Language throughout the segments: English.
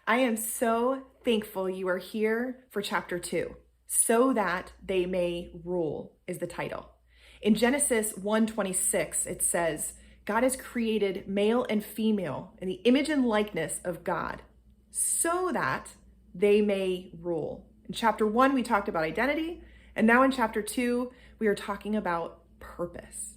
I am so thankful you are here for chapter 2. So that they may rule is the title. In Genesis 1:26, it says, God has created male and female in the image and likeness of God so that they may rule. In chapter 1, we talked about identity, and now in chapter 2, we are talking about purpose.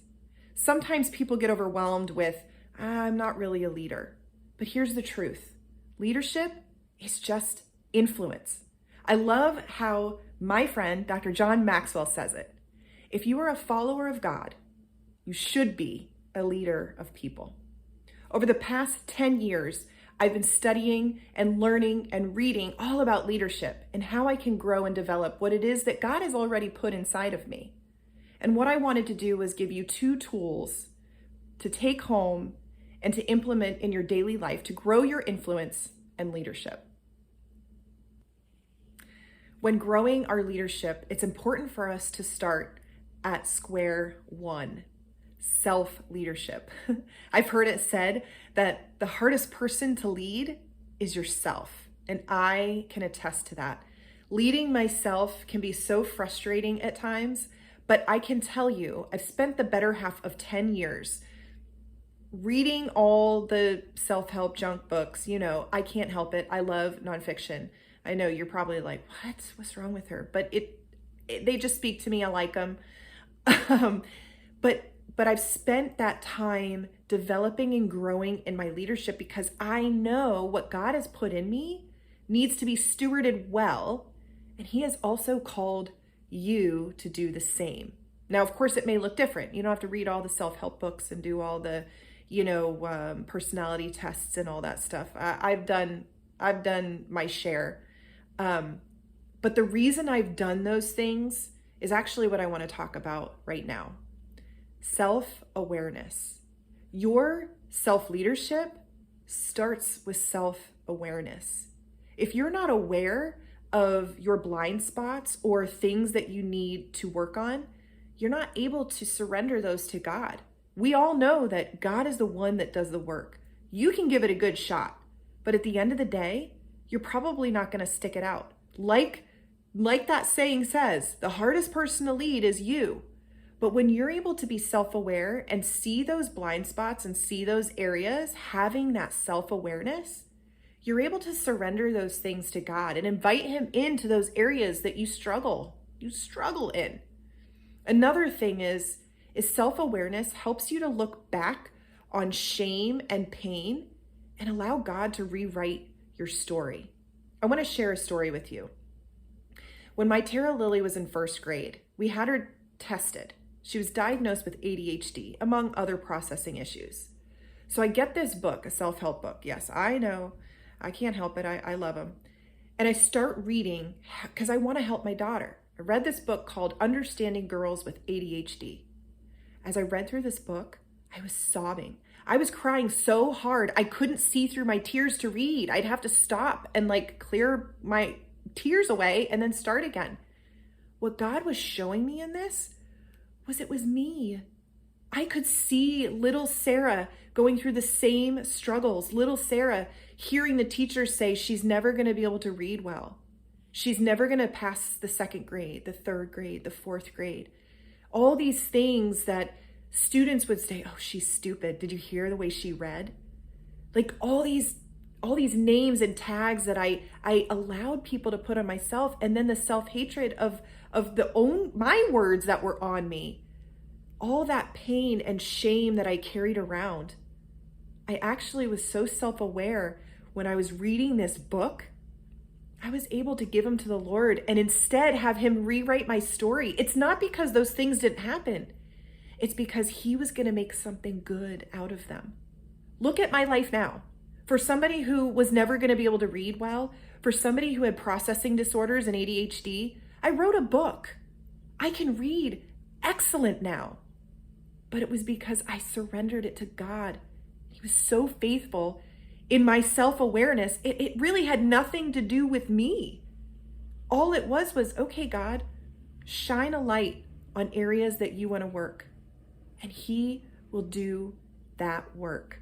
Sometimes people get overwhelmed with, I'm not really a leader. But here's the truth. Leadership is just influence. I love how my friend, Dr. John Maxwell, says it. If you are a follower of God, you should be a leader of people. Over the past 10 years, I've been studying and learning and reading all about leadership and how I can grow and develop what it is that God has already put inside of me. And what I wanted to do was give you 2 tools to take home and to implement in your daily life to grow your influence and leadership. When growing our leadership, it's important for us to start at square one, self-leadership. I've heard it said that the hardest person to lead is yourself, and I can attest to that. Leading myself can be so frustrating at times, but I can tell you, I've spent the better half of 10 years reading all the self-help junk books. You know, I can't help it. I love nonfiction. I know you're probably like, what's wrong with her? But they just speak to me. I like them. But I've spent that time developing and growing in my leadership because I know what God has put in me needs to be stewarded well. And He has also called you to do the same. Now, of course, it may look different. You don't have to read all the self-help books and do all the, personality tests and all that stuff. I've done my share. But the reason I've done those things is actually what I want to talk about right now. Self-awareness. Your self-leadership starts with self-awareness. If you're not aware of your blind spots or things that you need to work on, you're not able to surrender those to God. We all know that God is the one that does the work. You can give it a good shot, but at the end of the day, you're probably not going to stick it out. Like that saying says, the hardest person to lead is you. But when you're able to be self-aware and see those blind spots and see those areas, having that self-awareness, you're able to surrender those things to God and invite Him into those areas that you struggle in. Another thing is self-awareness helps you to look back on shame and pain and allow God to rewrite your story. I want to share a story with you. When my Tara Lily was in 1st grade, we had her tested. She was diagnosed with ADHD, among other processing issues. So I get this book, a self-help book. Yes, I know. I can't help it. I love them. And I start reading because I want to help my daughter. I read this book called Understanding Girls with ADHD. As I read through this book, I was sobbing. I was crying so hard, I couldn't see through my tears to read. I'd have to stop and clear my tears away and then start again. What God was showing me in this was it was me. I could see little Sarah going through the same struggles. Little Sarah hearing the teachers say she's never going to be able to read well. She's never going to pass the 2nd grade, the 3rd grade, the 4th grade. All these things that students would say, oh, she's stupid. Did you hear the way she read? All these names and tags that I allowed people to put on myself, and then the self-hatred of my words that were on me. All that pain and shame that I carried around. I actually was so self-aware when I was reading this book, I was able to give them to the Lord and instead have Him rewrite my story. It's not because those things didn't happen. It's because He was going to make something good out of them. Look at my life now. For somebody who was never going to be able to read well, for somebody who had processing disorders and ADHD, I wrote a book. I can read excellent now. But it was because I surrendered it to God. He was so faithful in my self-awareness. It really had nothing to do with me. All it was, okay, God, shine a light on areas that you want to work. And He will do that work.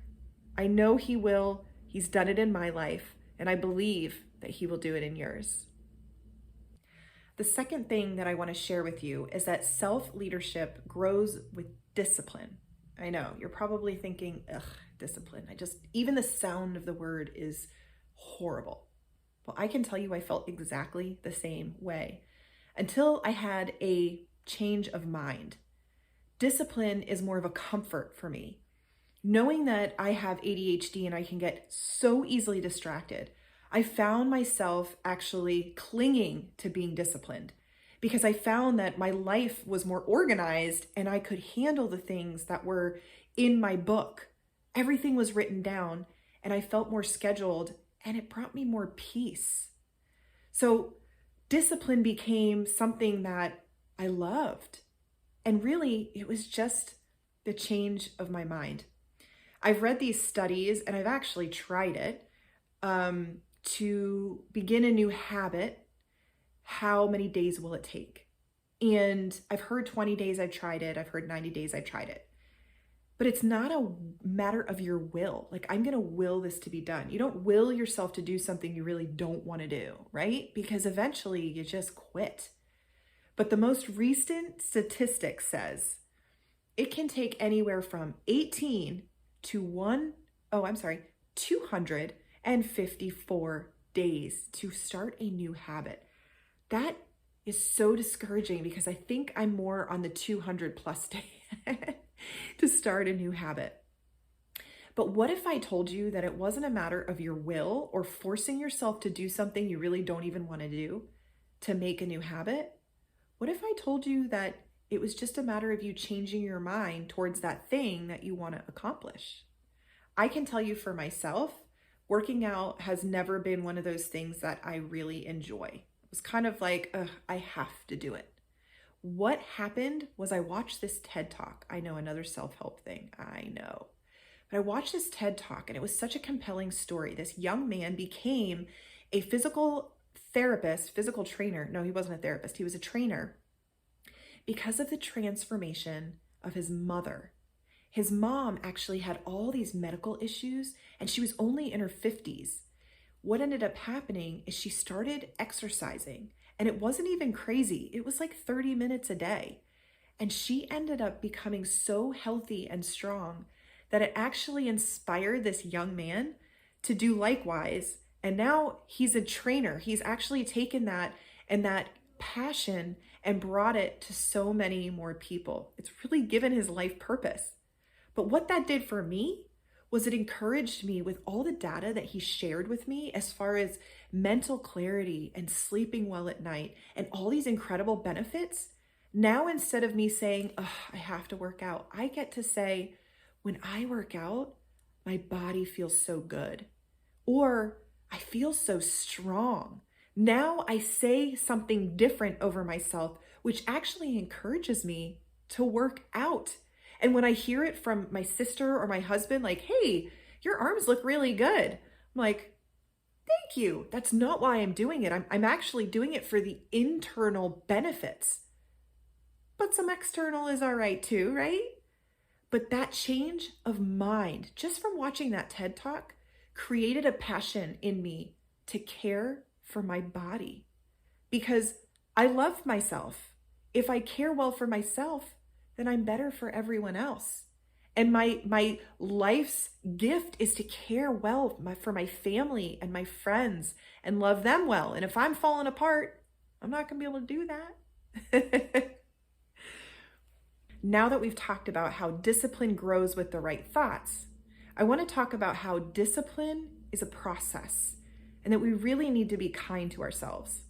I know He will. He's done it in my life. and I believe that He will do it in yours. The second thing that I want to share with you is that self-leadership grows with discipline. I know, you're probably thinking, ugh, discipline. Even the sound of the word is horrible. Well, I can tell you I felt exactly the same way until I had a change of mind. Discipline is more of a comfort for me. Knowing that I have ADHD and I can get so easily distracted, I found myself actually clinging to being disciplined because I found that my life was more organized and I could handle the things that were in my book. Everything was written down and I felt more scheduled, and it brought me more peace. So discipline became something that I loved. And really, it was just the change of my mind. I've read these studies and I've actually tried it. To begin a new habit, how many days will it take? And I've heard 20 days I've tried it. I've heard 90 days I've tried it. But it's not a matter of your will. Like, I'm going to will this to be done. You don't will yourself to do something you really don't want to do, right? Because eventually you just quit. But the most recent statistic says it can take anywhere from 18 to 254 days to start a new habit. That is so discouraging because I think I'm more on the 200 plus day to start a new habit. But what if I told you that it wasn't a matter of your will or forcing yourself to do something you really don't even want to do to make a new habit? What if I told you that it was just a matter of you changing your mind towards that thing that you want to accomplish? I can tell you for myself, working out has never been one of those things that I really enjoy. It was kind of like, I have to do it. What happened was I watched this TED Talk. I know, another self-help thing, I know. But I watched this TED Talk and it was such a compelling story. This young man became a physical trainer. No, he wasn't a therapist. He was a trainer because of the transformation of his mother. His mom actually had all these medical issues and she was only in her 50s. What ended up happening is she started exercising, and it wasn't even crazy. It was like 30 minutes a day. And she ended up becoming so healthy and strong that it actually inspired this young man to do likewise. And now he's a trainer. He's actually taken that and that passion and brought it to so many more people. It's really given his life purpose. But what that did for me was it encouraged me with all the data that he shared with me as far as mental clarity and sleeping well at night and all these incredible benefits. Now, instead of me saying, I have to work out, I get to say, when I work out, my body feels so good, or I feel so strong. Now I say something different over myself, which actually encourages me to work out. And when I hear it from my sister or my husband, like, hey, your arms look really good, I'm like, thank you. That's not why I'm doing it. I'm actually doing it for the internal benefits. But some external is all right too, right? But that change of mind, just from watching that TED Talk, created a passion in me to care for my body because I love myself. If I care well for myself, then I'm better for everyone else. And my life's gift is to care well for my family and my friends and love them well. And if I'm falling apart, I'm not going to be able to do that. Now that we've talked about how discipline grows with the right thoughts, I want to talk about how discipline is a process and that we really need to be kind to ourselves.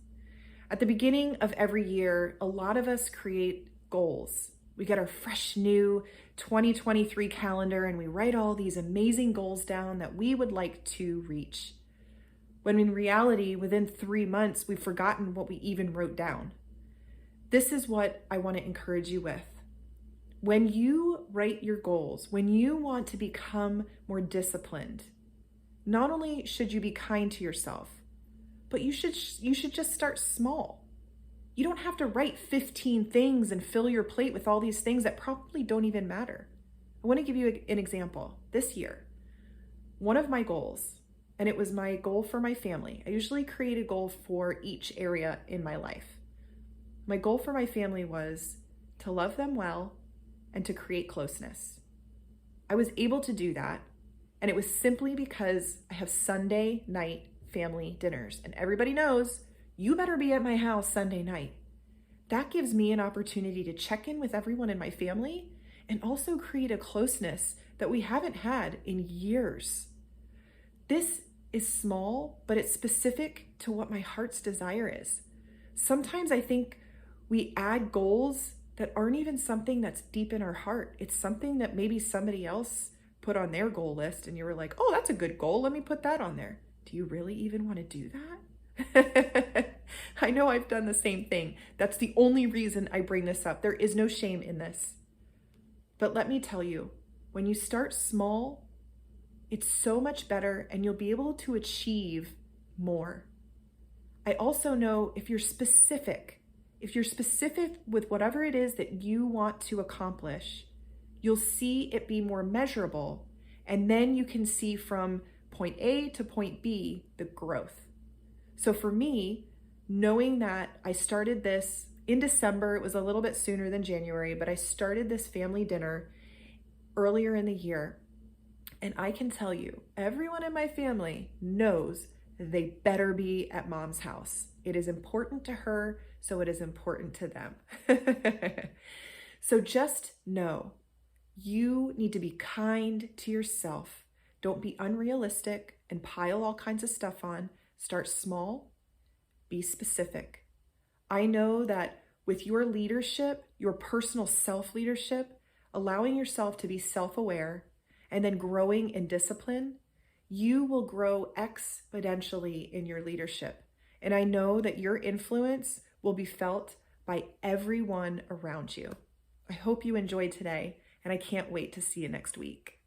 At the beginning of every year, a lot of us create goals. We get our fresh new 2023 calendar and we write all these amazing goals down that we would like to reach. When in reality, within 3 months, we've forgotten what we even wrote down. This is what I want to encourage you with. When you write your goals, when you want to become more disciplined, not only should you be kind to yourself, but you should just start small. You don't have to write 15 things and fill your plate with all these things that probably don't even matter. I want to give you an example. This year, one of my goals and it was my goal for my family. I usually create a goal for each area in my life. My goal for my family was to love them well and to create closeness. I was able to do that, and it was simply because I have Sunday night family dinners, and everybody knows you better be at my house Sunday night. That gives me an opportunity to check in with everyone in my family and also create a closeness that we haven't had in years. This is small, but it's specific to what my heart's desire is. Sometimes I think we add goals that aren't even something that's deep in our heart. It's something that maybe somebody else put on their goal list and you were like, oh, that's a good goal. Let me put that on there. Do you really even want to do that? I know I've done the same thing. That's the only reason I bring this up. There is no shame in this. But let me tell you, when you start small, it's so much better and you'll be able to achieve more. I also know if you're specific with whatever it is that you want to accomplish, you'll see it be more measurable. And then you can see from point A to point B, the growth. So for me, knowing that I started this in December, it was a little bit sooner than January, but I started this family dinner earlier in the year. And I can tell you, everyone in my family knows they better be at mom's house. It is important to her, so it is important to them. So just know, you need to be kind to yourself. Don't be unrealistic and pile all kinds of stuff on. Start small, be specific. I know that with your leadership, your personal self-leadership, allowing yourself to be self-aware and then growing in discipline, you will grow exponentially in your leadership. And I know that your influence will be felt by everyone around you. I hope you enjoyed today, and I can't wait to see you next week.